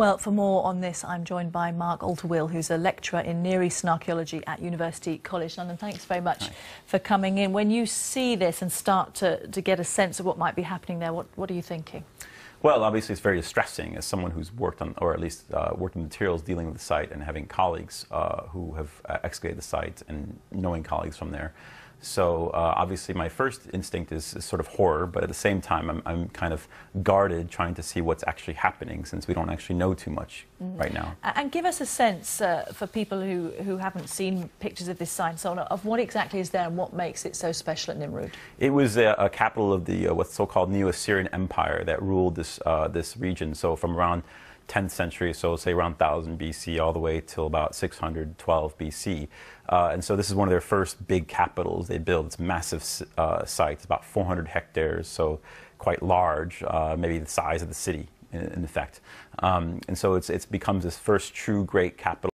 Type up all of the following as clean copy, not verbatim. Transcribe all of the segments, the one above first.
Well, for more on this, I'm joined by Mark Altaweel, who's a lecturer in Near Eastern Archaeology at University College London. Thanks very much for coming in. When you see this and start to get a sense of what might be happening there, what are you thinking? Well, obviously it's very distressing as someone who's worked on, or at least worked in materials dealing with the site and having colleagues who have excavated the site and knowing colleagues from there. So obviously my first instinct is sort of horror, but at the same time I'm kind of guarded trying to see what's actually happening since we don't actually know too much right now. And give us a sense for people who haven't seen pictures of this site and so on, of what exactly is there and what makes it so special at Nimrud. It was a capital of the what's so-called Neo-Assyrian Empire that ruled this region. So from around 10th century, so say around 1000 BC all the way till about 612 BC. And so this is one of their first big capitals they built. It's a massive site, it's about 400 hectares, so quite large, maybe the size of the city in effect. And so it becomes this first true great capital.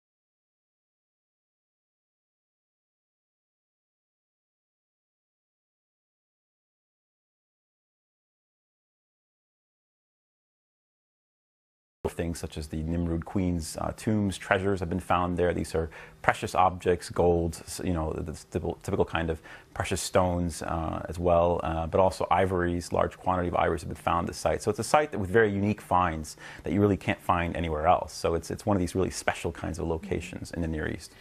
Things such as the Nimrud Queen's tombs, treasures have been found there. These are precious objects, gold, you know, the typical kind of precious stones as well, but also ivories. Large quantity of ivories have been found at the site. So it's a site with very unique finds that you really can't find anywhere else. So it's one of these really special kinds of locations in the Near East.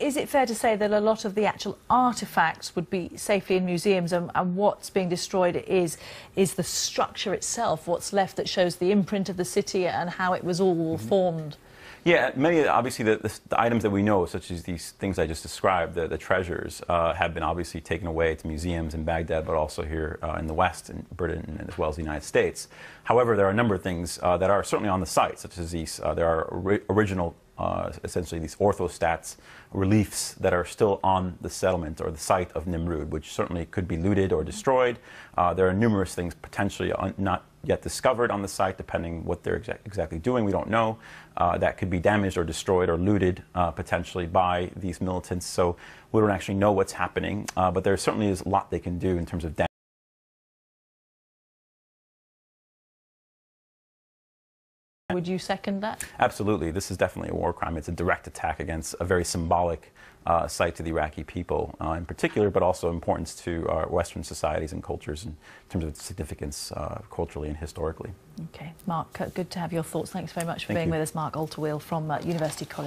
Is it fair to say that a lot of the actual artefacts would be safely in museums, and what's being destroyed is the structure itself, what's left that shows the imprint of the city and how it was all formed? Yeah, many, obviously, the items that we know, such as these things I just described, the treasures, have been obviously taken away to museums in Baghdad, but also here in the West, in Britain, as well as the United States. However, there are a number of things that are certainly on the site, such as these, there are original essentially these orthostats, reliefs that are still on the settlement or the site of Nimrud, which certainly could be looted or destroyed. There are numerous things potentially not yet discovered on the site, depending what they're exactly doing. We don't know. That could be damaged or destroyed or looted potentially by these militants. So we don't actually know what's happening, but there certainly is a lot they can do in terms of damage. Would you second that? Absolutely. This is definitely a war crime. It's a direct attack against a very symbolic site to the Iraqi people in particular, but also importance to our Western societies and cultures in terms of its significance culturally and historically. Okay. Mark, good to have your thoughts. Thanks very much for being with us. Mark Altaweel from University College.